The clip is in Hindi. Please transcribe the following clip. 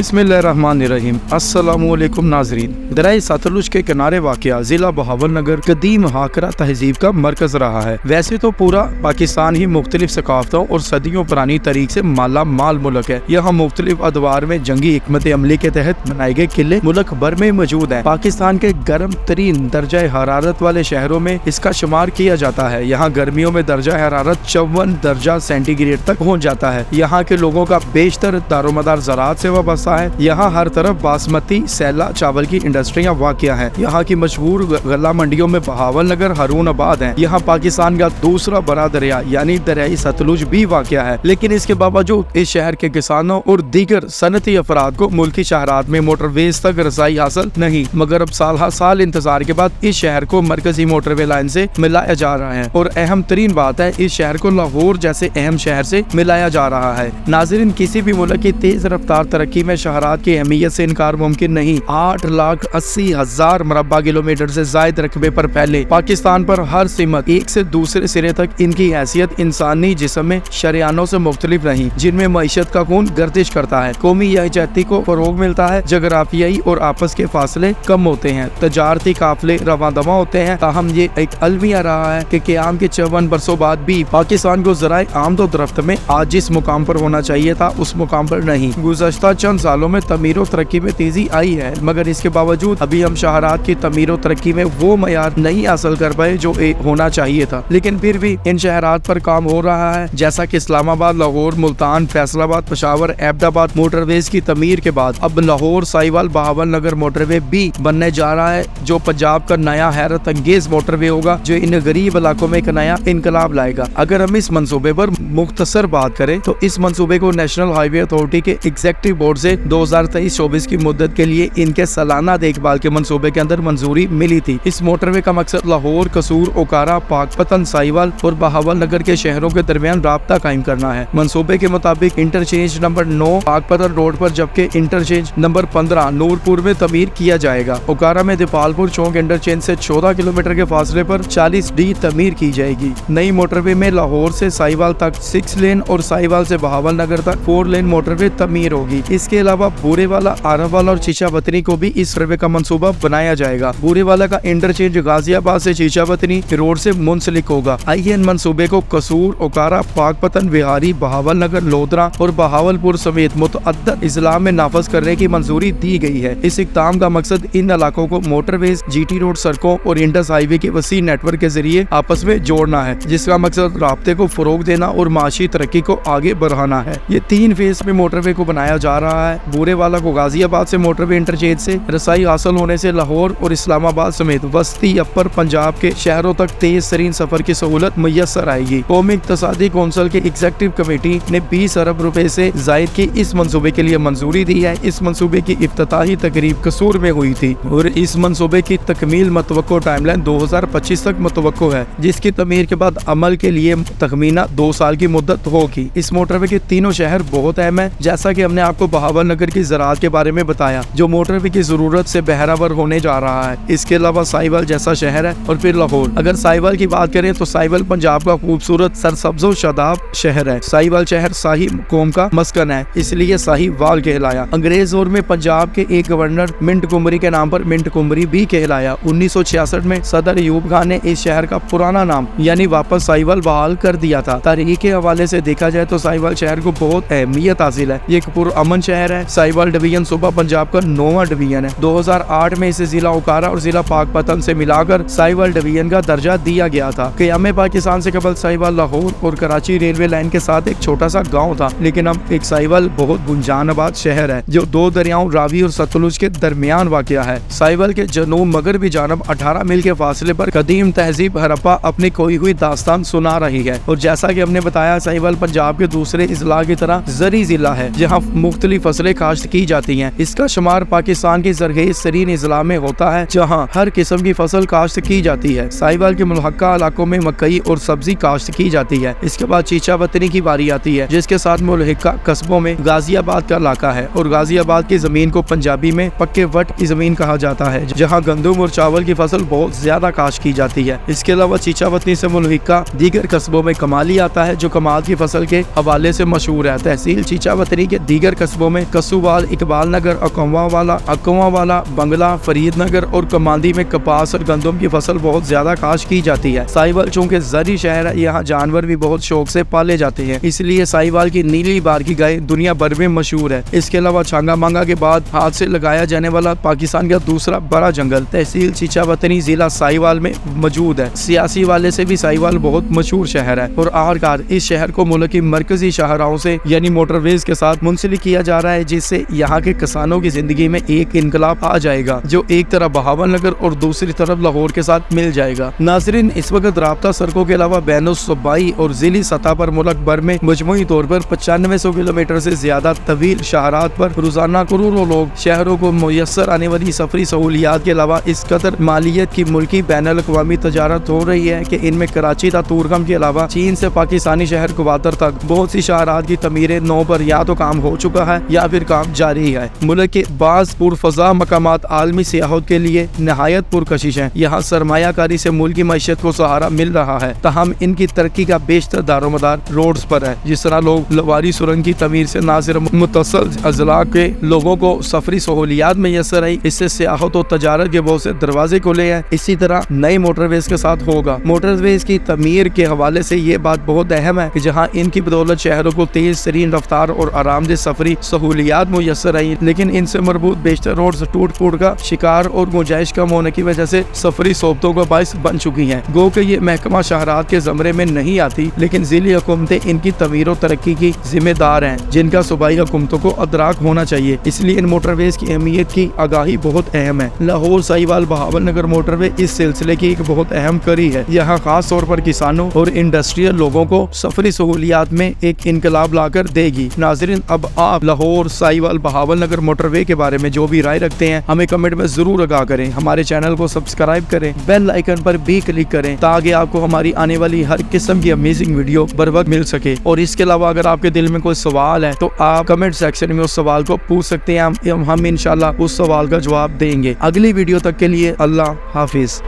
बिस्मिल्लाहिर्रहमानिर्रहीम। अस्सलामुअलैकुम नाजरीन। दरिया सतलुज के किनारे वाक़या ज़िला बहावलनगर कदीम हाकरा तहजीब का मरकज रहा है। वैसे तो पूरा पाकिस्तान ही मुख्तलिफ सकाफतों और सदियों पुरानी तरीक से माला माल मुल्क है। यहाँ मुख्तलिफ अदवार में जंगी हिकमत अमली के तहत बनाए गए किले मुल्क भर में मौजूद है। पाकिस्तान के गर्म तरीन दर्जा हरारत वाले शहरों में इसका शुमार किया जाता है। यहाँ गर्मियों में दर्जा हरारत 54 दर्जा सेंटीग्रेड तक पहुँच जाता है। यहाँ के लोगों का बेशतर दारोमदार ज़राअत से वाबस्ता है। यहाँ हर तरफ बासमती सैला चावल की इंडस्ट्रियाँ वाक़िया हैं। यहाँ की मशहूर गल्ला मंडियों में बहावलनगर हरून आबाद है। यहाँ पाकिस्तान का दूसरा बड़ा दरिया यानी दरियाई सतलुज भी वाक़िया है। लेकिन इसके बावजूद इस शहर के किसानों और दीगर सनती अफराद को मुल्की शहरात में मोटरवेज तक रसाई हासिल नहीं, मगर अब साल इंतजार के बाद इस शहर को मरकजी मोटरवे लाइन से मिलाया जा रहा है। और अहम तरीन बात है, इस शहर को लाहौर जैसे अहम शहर से मिलाया जा रहा है। नाज़रीन, किसी भी मुल्क की तेज रफ्तार तरक्की में शहरात की अहमियत से इनकार मुमकिन नहीं। 8,80,000 मुरब्बा किलोमीटर से जायद रकबे पर फैले पाकिस्तान पर हर सिमत एक से दूसरे सिरे तक इनकी हैसियत इंसानी जिस्म में शरियानों से मुख्तलिफ रही, जिनमें मईशत का खून गर्दिश करता है, कौमी यकजहती को फरोग मिलता है, जगराफियाई और आपस के फासले कम होते हैं, तजारती काफिले रवां दवा होते हैं। ताहम ये एक अलमिया रहा है कि क़याम के 54 बरसों बाद भी पाकिस्तान को ज़राए आमदोरफ्त में आज जिस मुकाम पर होना चाहिए था उस मुकाम पर नहीं। गुज़श्ता चंद सालों में तमीर और तरक्की में तेजी आई है, मगर इसके बावजूद अभी हम शहरात की तमीर और तरक्की में वो मयार नहीं हासिल कर पाए जो होना चाहिए था। लेकिन फिर भी इन शहरात पर काम हो रहा है, जैसा कि इस्लामाबाद, लाहौर, मुल्तान, फैसलाबाद, पेशावर, एबटाबाद मोटरवेज की तमीर के बाद अब लाहौर साहिवाल बहावलनगर मोटरवे भी बनने जा रहा है, जो पंजाब का नया हैरत अंगेज मोटरवे होगा, जो इन गरीब इलाकों में एक नया इनकलाब लाएगा। अगर हम इस मंसूबे पर मुख्तसर बात करें तो इस मंसूबे को नेशनल हाईवे अथॉरिटी के एग्जीक्यूटिव बोर्ड से 2023-24 की मुद्दत के लिए इनके सालाना देखभाल के मंसूबे के अंदर मंजूरी मिली थी। इस मोटरवे का मकसद लाहौर, कसूर, ओकारा, पाकपतन, साहिवाल और बहावलनगर के शहरों के दरमियान राब्ता कायम करना है। मंसूबे के मुताबिक इंटरचेंज नंबर 9 पाकपतन रोड पर, जबकि इंटरचेंज नंबर 15 नूरपुर में तमीर किया जाएगा। ओकारा में दीपालपुर चौक इंटरचेंज से 14 किलोमीटर के फासले पर 40D तमीर की जाएगी। नई मोटरवे में लाहौर से साहिवाल तक 6 लेन और साहिवाल से बहावलनगर तक 4 लेन मोटरवे तमीर होगी। इसके अलावा बूरेवाला, आरावाला और चीचावतनी को भी इस सर्वे का मंसूबा बनाया जाएगा। बूरेवाला का इंटरचेंज गाजियाबाद से चीचावतनी रोड से मुंसलिक होगा। आइए इन मंसूबे को कसूर, ओकारा, पाकपतन, बिहारी, बहावलनगर, लोधरा और बहावलपुर समेत मुतअद्दिद इजला में नाफज करने की मंजूरी दी गई है। इस इक़दाम का मकसद इन इलाकों को मोटरवेज, GT रोड सड़कों और इंडस हाईवे के वसी नेटवर्क के जरिए आपस में जोड़ना है, जिसका मकसद राब्ते को फरोग देना और माशी तरक्की को आगे बढ़ाना है। ये 3 फेज में मोटरवे को बनाया जा रहा है। बूरेवाला को गाजियाबाद से मोटरवे इंटरचेंज से रसाई हासिल होने से लाहौर और इस्लामाबाद समेत वस्ती अपर पंजाब के शहरों तक तेज तरीन सफर की सहूलत मुयस्सर आएगी। कौमी इक़्तिसादी कौंसिल की एग्जीक्यूटिव कमेटी ने 20 अरब रुपए से जायद की इस मंसूबे के लिए मंजूरी दी है। इस मंसूबे की इफ्तिताही तकरीब कसूर में हुई थी और इस मंसूबे की तकमील मतवक्को टाइमलाइन 2025 तक मतवक्को है, जिसकी तमीर के बाद अमल के लिए तखमीना 2 साल की मुद्दत होगी। इस मोटरवे के तीनों शहर बहुत अहम है, जैसा कि हमने आपको बहावलनगर की ज़राअत के बारे में बताया, जो मोटरवे की जरूरत से बहरावर होने जा रहा है। इसके अलावा साहिवाल जैसा शहर है और फिर लाहौर। अगर साहिवाल की बात करें तो साहिवाल पंजाब का खूबसूरत सरसब्ज़ो शादाब शहर है। साहिवाल शहर शाही कौम का मस्कन है, इसलिए साहिवाल कहलाया। अंग्रेज दौर में पंजाब के एक गवर्नर मिंट कुमरी के नाम पर मिंट कुमरी भी कहलाया। 1966 में सदर अयूब खान ने इस शहर का पुराना नाम यानी वापस साहिवाल बहाल कर दिया था। तारीख के हवाले से देखा जाए तो साहिवाल शहर को बहुत अहमियत हासिल है। ये एक पुरअमन शहर है। साहिवाल डिवीजन सूबा पंजाब का 9वां डिवीजन है। 2008 में इसे जिला ओकारा और जिला पाकपतन से मिलाकर साहिवाल डिवीजन का दर्जा दिया गया था। क़याम पाकिस्तान से कबल साहिवाल लाहौर और कराची रेलवे लाइन के साथ एक छोटा सा गाँव था, लेकिन अब एक साहिवाल बहुत गुंजानाबाद शहर है, जो 2 दरियाओं रावी और सतलुज के दरमियान वाक़िया है। साहिवाल के जनूब मगरबी जानब 18 मील के फासले पर कदीम तहजीब हड़प्पा अपनी खोई हुई दास्तान सुना रही है। और जैसा कि हमने बताया, साहिवाल पंजाब के दूसरे इजला की तरह ज़री जिला है, जहाँ मुख्तलिफ फसलें काश्त की जाती हैं। इसका शुमार पाकिस्तान की ज़रखेज़ तरीन इजला में होता है, जहाँ हर किस्म की फसल काश्त की जाती है। साहिवाल के मुल्हक्का इलाकों में मकई और सब्जी काश्त की जाती है। इसके बाद चीचावतनी की बारी आती है, जिसके साथ मुल्हक्का कस्बों में गाजियाबाद का इलाका है। और गाजियाबाद की जमीन को पंजाबी में पक्के वट की जमीन कहा जाता है, जहाँ गंदम और चावल की फसल बहुत ज्यादा काश्त की जाती है। इसके अलावा चीचावतनी से मुल्हक्का दीगर कस्बों में कमाली आता है, जो कमाल की फसल के हवाले से मशहूर है। तहसील चीचावतनी के दीगर कस्बों में में कसूवाल, इकबाल नगर, अकवा वाला, बंगला, फरीद नगर और कमांदी में कपास और गंदम की फसल बहुत ज्यादा काश्त की जाती है। साहिवाल चूंकि जरी शहर है, यहाँ जानवर भी बहुत शौक से पाले जाते हैं, इसलिए साहिवाल की नीली बार की गाय दुनिया भर में मशहूर है। इसके अलावा छांगा मांगा के बाद हाथ से लगाया जाने वाला पाकिस्तान का दूसरा बड़ा जंगल तहसील चीचावतनी जिला साहिवाल में मौजूद है। सियासी वाले से भी साहिवाल बहुत मशहूर शहर है और आखिरकार इस शहर को मुल्क की मरकजी शाहराहों से यानी मोटरवेज के साथ मुंसलिक किया जा रहा है, जिससे यहाँ के किसानों की जिंदगी में एक इनकलाब आ जाएगा, जो एक तरफ बहावल नगर और दूसरी तरफ लाहौर के साथ मिल जाएगा। नाजरीन, इस वक्त राब्ता सड़कों के अलावा बैनुल सूबाई और जिली सतह पर मुल्क भर में मजमूई तौर पर 9500 किलोमीटर से ज्यादा तवील शाहरात पर रोजाना करोड़ों लोग शहरों को मुयस्सर आने वाली सफरी सहूलियात के अलावा इस कदर मालियत की मुल्की बैनुल अक़वामी तजारत हो रही है कि इनमें कराची था तूरगम के अलावा चीन से पाकिस्तानी शहर क्वातर तक बहुत सी शाहरात की तमीरें नौ पर या तो काम हो चुका है या फिर काम जारी है। मुल्क के बाज़ पुरफज़ा मकामात आलमी सियाहत के लिए नहायत पुरकशिश है। यहाँ सरमायाकारी से मुल्क की मईशत को सहारा मिल रहा है, तहम इनकी तरक्की का बेशतर दारोमदार रोड्स पर है। जिस तरह लोग लवारी सुरंग की तमीर से न सिर्फ मुतसल अजला के लोगों को सफरी सहूलियात मैसर आई, इससे सियाहत और तजारत के बहुत से दरवाजे खुले हैं। इसी तरह नए मोटरवेज के साथ होगा। मोटरवेज की तमीर के हवाले से ये बात बहुत अहम है कि जहाँ इनकी बदौलत शहरों को तेज तरीन रफ्तार और आरामदेह सफरी सहूलियात मुयसर आई, लेकिन इनसे मरबूत बेशतर रोड्स टूट फूट का शिकार और गुंजाइश कम होने की वजह से सफरी सोबतों का बायस बन चुकी हैं। गो के ये महकमा शहरात के जमरे में नहीं आती, लेकिन जिली हुकूमतें इनकी तमीर और तरक्की की जिम्मेदार हैं, जिनका सूबाई हुकूमतों को अदराक होना चाहिए। इसलिए इन मोटरवेज की अहमियत की आगाही बहुत अहम है। लाहौर साहिवाल बहावल नगर मोटरवे इस सिलसिले की एक बहुत अहम कड़ी है। यहाँ खास तौर पर किसानों और इंडस्ट्रियल लोगों को सफरी सहूलियात में एक इनकलाब लाकर देगी। नाजरीन, अब आप लाहौर साहिवाल बहावल नगर मोटरवे के बारे में जो भी राय रखते हैं हमें कमेंट में जरूर आगाह करें। हमारे चैनल को सब्सक्राइब करें, बेल आइकन पर भी क्लिक करें ताकि आपको हमारी आने वाली हर किस्म की अमेजिंग वीडियो बर वक्त मिल सके। और इसके अलावा अगर आपके दिल में कोई सवाल है तो आप कमेंट सेक्शन में उस सवाल को पूछ सकते हैं। हम इंशाल्लाह उस सवाल का जवाब देंगे। अगली वीडियो तक के लिए अल्लाह हाफिज।